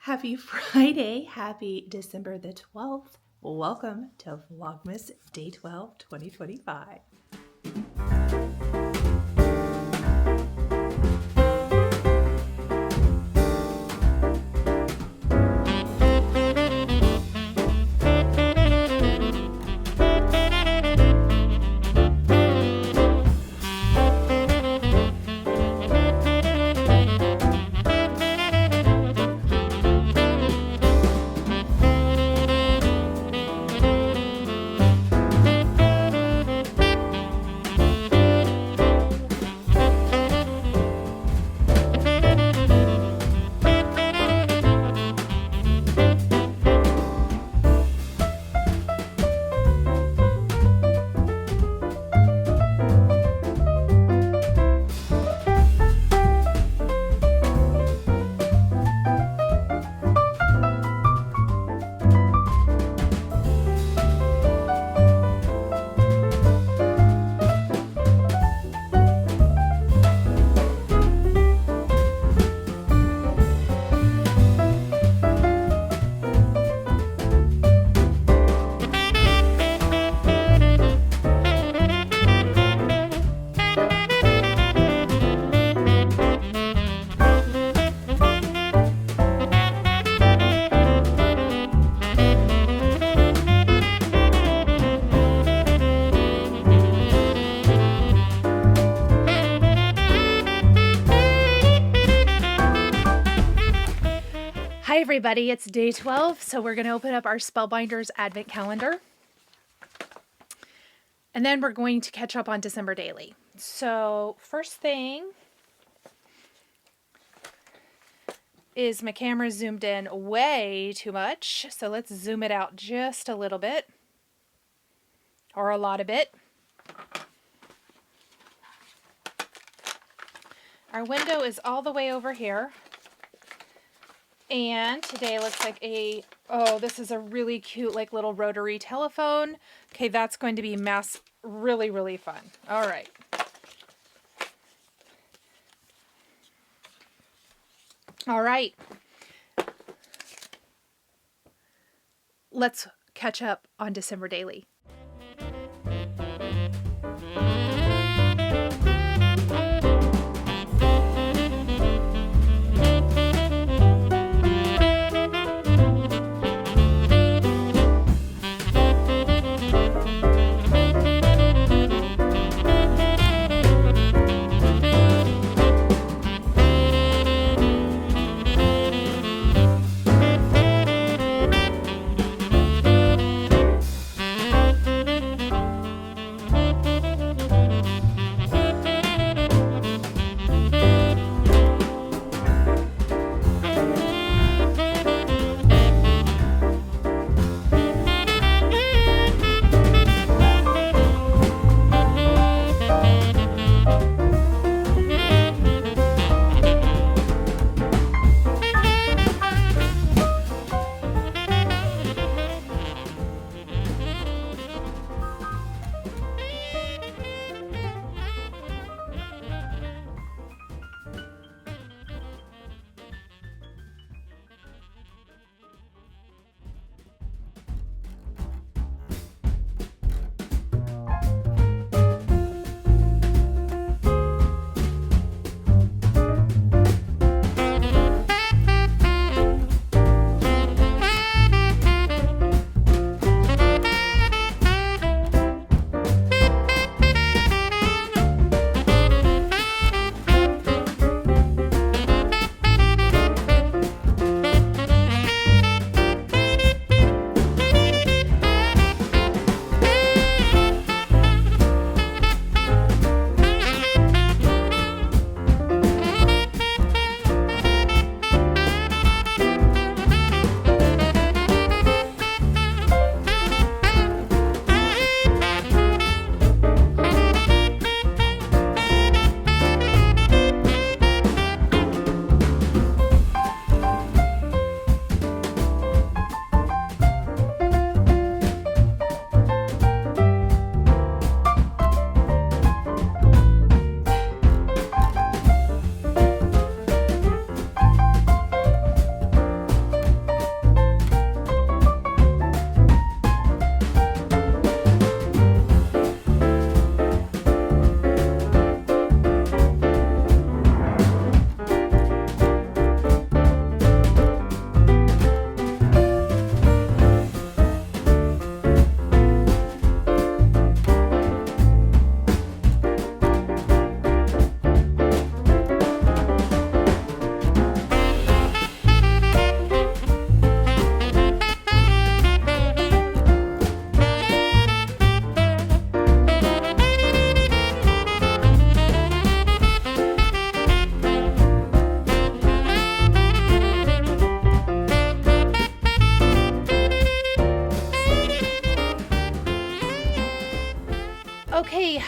Happy Friday, happy December the 12th. Welcome to Vlogmas Day 12, 2025. Hi everybody, it's day 12, so we're going to open up our Spellbinders Advent Calendar. And then we're going to catch up on December Daily. So first thing is my camera zoomed in way too much, so let's zoom it out just a little bit, or a lot of it. Our window is all the way over here. And today looks like this is a really cute like little rotary telephone. Okay, that's going to be really, really fun. All right. All right. Let's catch up on December Daily.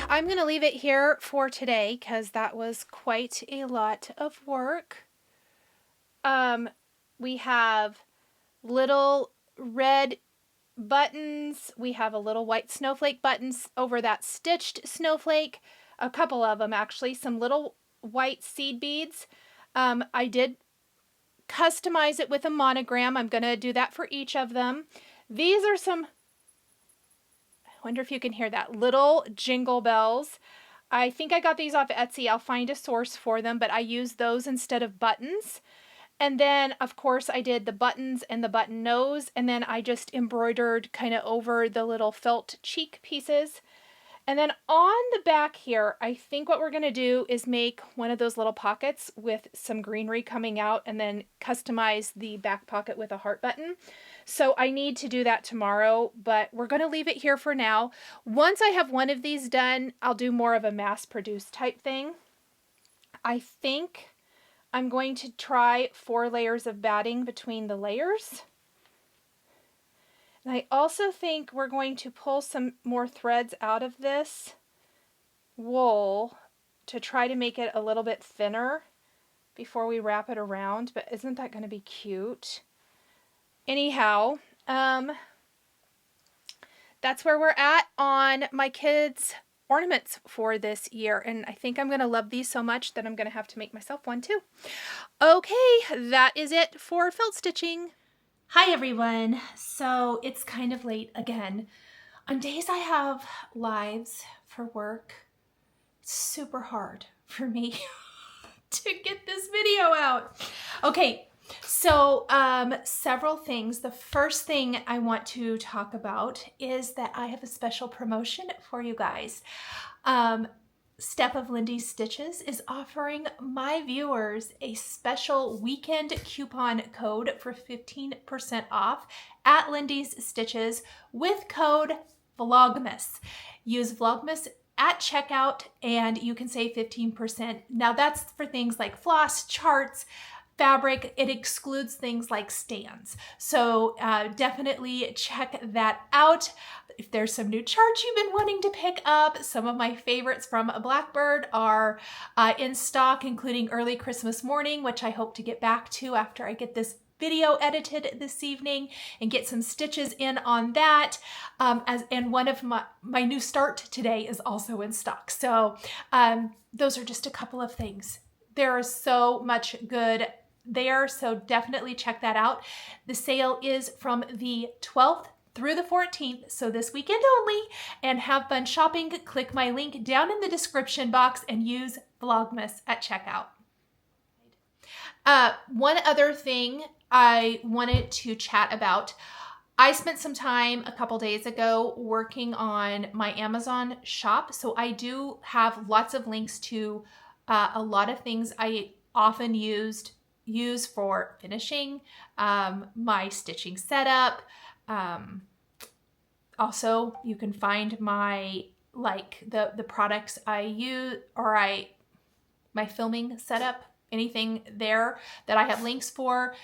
I'm going to leave it here for today because that was quite a lot of work. We have little red buttons. We have a little white snowflake buttons over that stitched snowflake. A couple of them actually. Some little white seed beads. I did customize it with a monogram. I'm going to do that for each of them. These are some, I wonder if you can hear that, little jingle bells. I think I got these off Etsy. I'll find a source for them, but I used those instead of buttons. And then, of course, I did the buttons and the button nose, and then I just embroidered kind of over the little felt cheek pieces. And then on the back here, I think what we're going to do is make one of those little pockets with some greenery coming out and then customize the back pocket with a heart button. So I need to do that tomorrow, but we're going to leave it here for now. Once I have one of these done, I'll do more of a mass-produced type thing. I think I'm going to try 4 layers of batting between the layers. And I also think we're going to pull some more threads out of this wool to try to make it a little bit thinner before we wrap it around. But isn't that going to be cute? Anyhow, that's where we're at on my kids' ornaments for this year. And I think I'm going to love these so much that I'm going to have to make myself one too. Okay, that is it for felt stitching. Hi everyone. So it's kind of late again. On days I have lives for work, it's super hard for me to get this video out. Okay, so several things. The first thing I want to talk about is that I have a special promotion for you guys. Step of Lindy's Stitches is offering my viewers a special weekend coupon code for 15% off at Lindy's Stitches with code Vlogmas. Use Vlogmas at checkout and you can save 15%. Now that's for things like floss, charts, fabric. It excludes things like stands. So definitely check that out. If there's some new charts you've been wanting to pick up, some of my favorites from Blackbird are in stock, including Early Christmas Morning, which I hope to get back to after I get this video edited this evening and get some stitches in on that. And one of my new start today is also in stock. So those are just a couple of things. There is so much good there, so definitely check that out. The sale is from the 12th through the 14th, so this weekend only, and have fun shopping. Click my link down in the description box and use Vlogmas at checkout. One other thing I wanted to chat about. I spent some time a couple days ago working on my Amazon shop, so I do have lots of links to a lot of things I often use for finishing, my stitching setup. Also, you can find my the products I use or my filming setup, anything there that I have links for.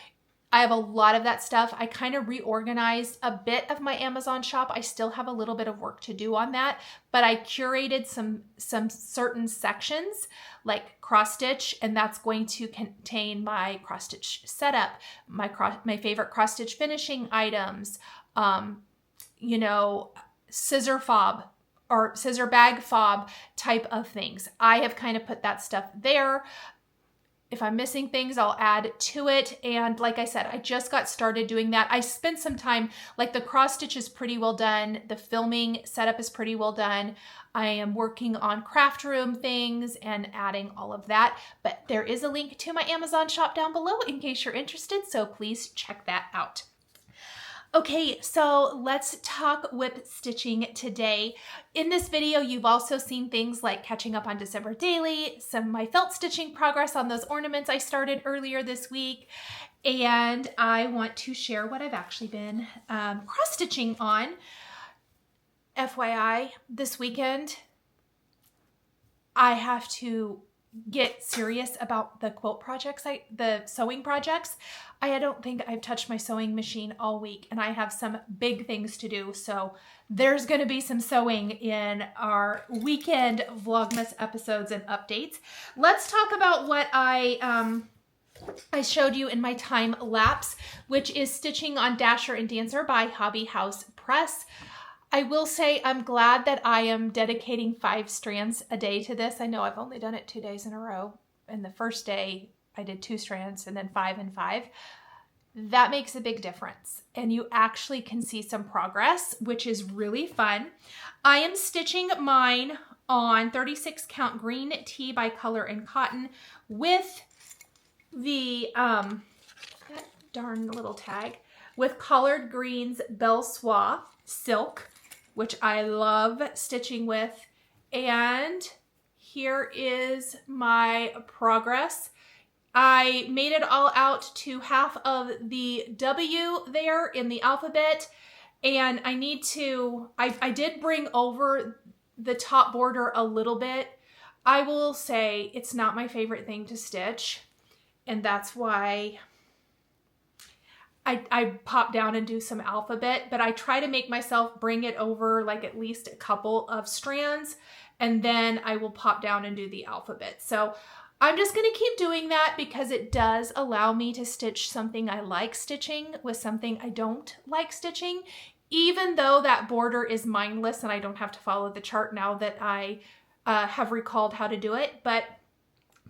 I have a lot of that stuff. I kind of reorganized a bit of my Amazon shop. I still have a little bit of work to do on that, but I curated some certain sections like cross stitch, and that's going to contain my cross stitch setup, my favorite cross stitch finishing items, you know, scissor fob or scissor bag fob type of things. I have kind of put that stuff there. If I'm missing things, I'll add to it. And like I said, I just got started doing that. I spent some time, like the cross stitch is pretty well done. The filming setup is pretty well done. I am working on craft room things and adding all of that. But there is a link to my Amazon shop down below in case you're interested. So please check that out. Okay, so let's talk whip stitching today. In this video, you've also seen things like catching up on December daily, some of my felt stitching progress on those ornaments I started earlier this week, and I want to share what I've actually been cross stitching on. FYI, this weekend, I have to get serious about the quilt projects, the sewing projects, I don't think I've touched my sewing machine all week, and I have some big things to do. So there's going to be some sewing in our weekend Vlogmas episodes and updates. Let's talk about what I showed you in my time lapse, which is stitching on Dasher and Dancer by Hobby House Press. I will say I'm glad that I am dedicating 5 strands a day to this. I know I've only done it 2 days in a row. And the first day I did 2 strands and then 5 and 5. That makes a big difference. And you actually can see some progress, which is really fun. I am stitching mine on 36 count green tee by Color and Cotton with the, that darn little tag, with Collared Greens Belle Soie silk, which I love stitching with. And here is my progress. I made it all out to half of the W there in the alphabet, and I need to, I did bring over the top border a little bit. I will say it's not my favorite thing to stitch, and that's why I pop down and do some alphabet, but I try to make myself bring it over like at least a couple of strands, and then I will pop down and do the alphabet. So I'm just going to keep doing that because it does allow me to stitch something I like stitching with something I don't like stitching, even though that border is mindless and I don't have to follow the chart now that I have recalled how to do it. But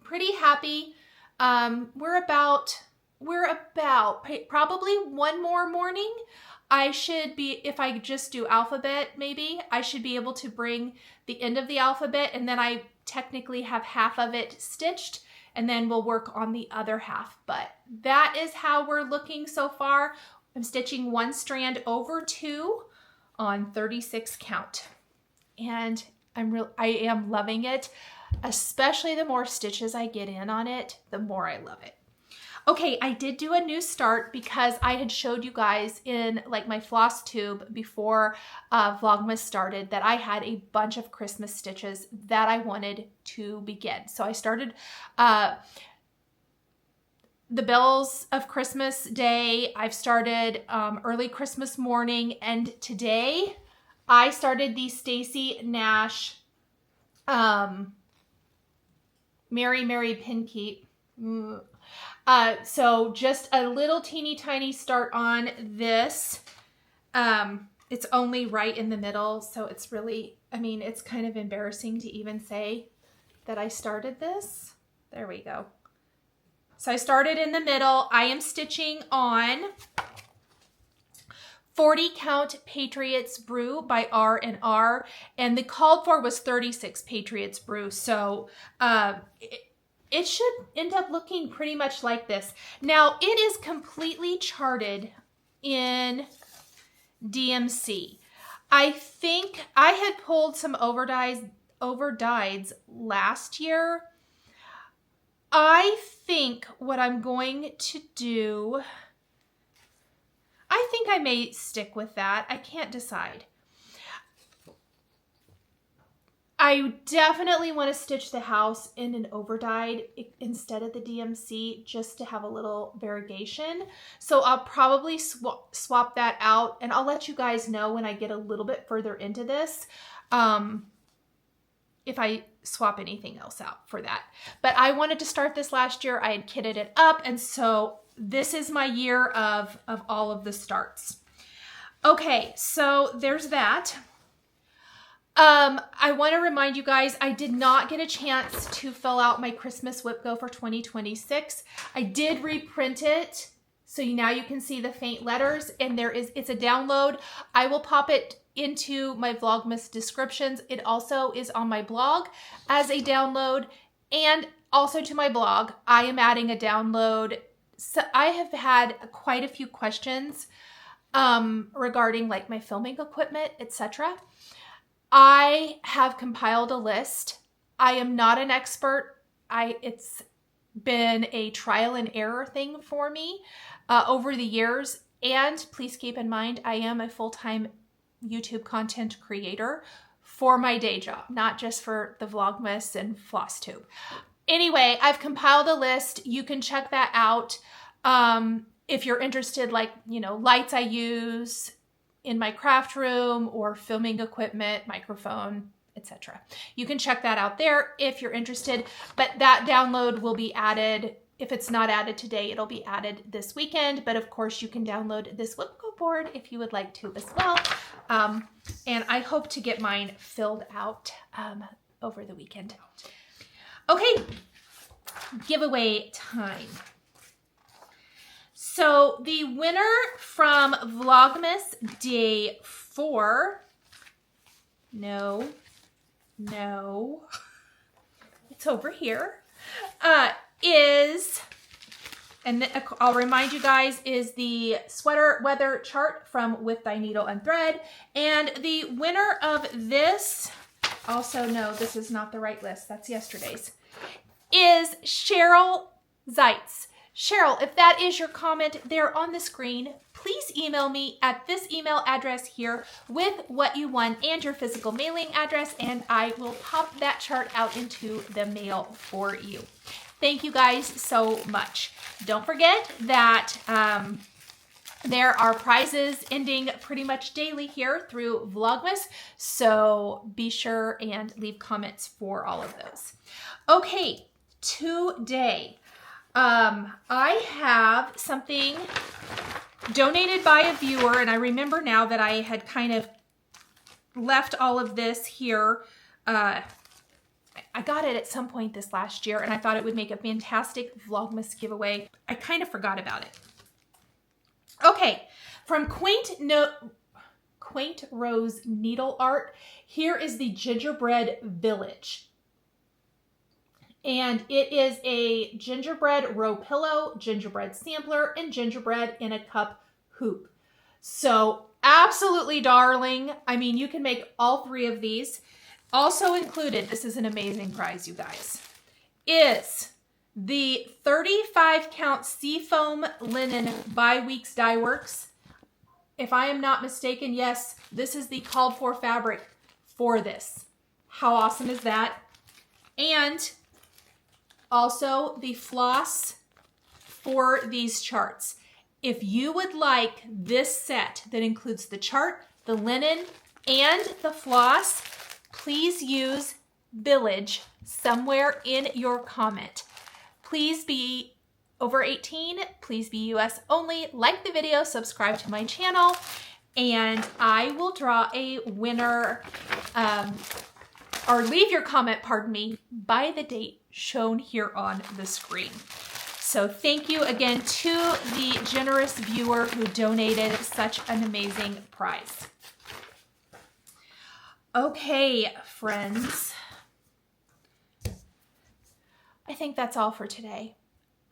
pretty happy. We're about probably one more morning. I should be, if I just do alphabet, maybe I should be able to bring the end of the alphabet, and then I technically have half of it stitched, and then we'll work on the other half. But that is how we're looking so far. I'm stitching 1 strand over 2 on 36 count, and I am loving it. Especially the more stitches I get in on it, the more I love it. Okay, I did do a new start because I had showed you guys in like my floss tube before Vlogmas started that I had a bunch of Christmas stitches that I wanted to begin. So I started the bells of Christmas Day. I've started early Christmas morning, and today I started the Stacy Nash Mary Mary Pin Keep. So just a little teeny tiny start on this. It's only right in the middle, so it's really, I mean, it's kind of embarrassing to even say that I started this. There we go. So I started in the middle. I am stitching on 40 count Patriots Brew by R&R, and the called for was 36 Patriots Brew. So it should end up looking pretty much like this. Now it is completely charted in DMC. I think I had pulled some overdyes last year. I think what I'm going to do, I think I may stick with that. I can't decide. I definitely want to stitch the house in an overdyed instead of the DMC just to have a little variegation. So I'll probably swap that out, and I'll let you guys know when I get a little bit further into this if I swap anything else out for that. But I wanted to start this last year. I had kitted it up, and so this is my year of all of the starts. Okay, so there's that. I want to remind you guys, I did not get a chance to fill out my Christmas WIPGO for 2026. I did reprint it, so now you can see the faint letters, and it's a download. I will pop it into my Vlogmas descriptions. It also is on my blog as a download, and also to my blog, I am adding a download. So I have had quite a few questions regarding like my filming equipment, etc. I have compiled a list. I am not an expert. It's been a trial and error thing for me over the years. And please keep in mind, I am a full-time YouTube content creator for my day job, not just for the Vlogmas and FlossTube. Anyway, I've compiled a list. You can check that out. If you're interested, like, lights I use in my craft room or filming equipment, microphone, etc. You can check that out there if you're interested, but that download will be added. If it's not added today, it'll be added this weekend, but of course you can download this WIPGO board if you would like to as well. And I hope to get mine filled out over the weekend. Okay, giveaway time. So the winner from Vlogmas Day 4, no, it's over here, is, and I'll remind you guys, is the sweater weather chart from With Thy Needle and Thread. And the winner of this, also no, this is not the right list, that's yesterday's, is Cheryl Zeitz. Cheryl, if that is your comment there on the screen, please email me at this email address here with what you won and your physical mailing address, and I will pop that chart out into the mail for you. Thank you guys so much. Don't forget that there are prizes ending pretty much daily here through Vlogmas, so be sure and leave comments for all of those. Okay, today I have something donated by a viewer, and I remember now that I had kind of left all of this here. I got it at some point this last year, and I thought it would make a fantastic Vlogmas giveaway. I kind of forgot about it. Okay, from Quaint Rose Needle Art, here is the Gingerbread Village. And it is a gingerbread row pillow, gingerbread sampler, and gingerbread in a cup hoop. So absolutely darling. I mean, you can make all three of these. Also included, this is an amazing prize, you guys, is the 35 count Seafoam Linen by Weeks Dye Works. If I am not mistaken, yes, this is the called for fabric for this. How awesome is that? And also the floss for these charts. If you would like this set that includes the chart, the linen, and the floss, please use Village somewhere in your comment. Please be over 18, please be US only, like the video, subscribe to my channel, and I will draw a winner, or leave your comment, pardon me, by the date shown here on the screen. So thank you again to the generous viewer who donated such an amazing prize. Okay, friends, I think that's all for today.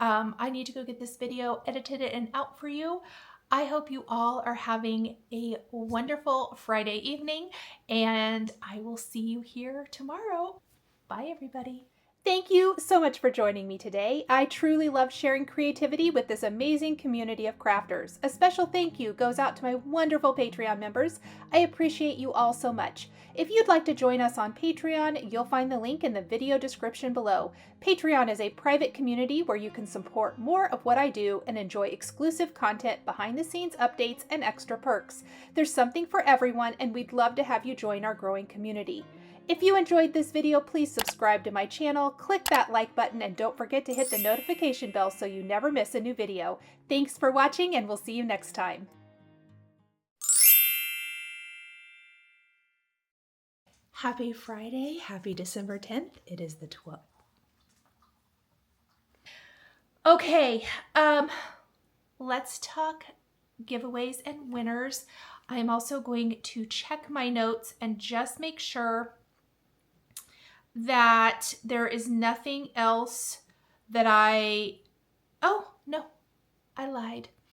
I need to go get this video edited and out for you. I hope you all are having a wonderful Friday evening, and I will see you here tomorrow. Bye, everybody. Thank you so much for joining me today. I truly love sharing creativity with this amazing community of crafters. A special thank you goes out to my wonderful Patreon members. I appreciate you all so much. If you'd like to join us on Patreon, you'll find the link in the video description below. Patreon is a private community where you can support more of what I do and enjoy exclusive content, behind the scenes updates, and extra perks. There's something for everyone, and we'd love to have you join our growing community. If you enjoyed this video, please subscribe to my channel, click that like button, and don't forget to hit the notification bell so you never miss a new video. Thanks for watching, and we'll see you next time. Happy Friday, happy December 10th. It is the 12th. Okay, let's talk giveaways and winners. I am also going to check my notes and just make sure that there is nothing else that oh no, I lied.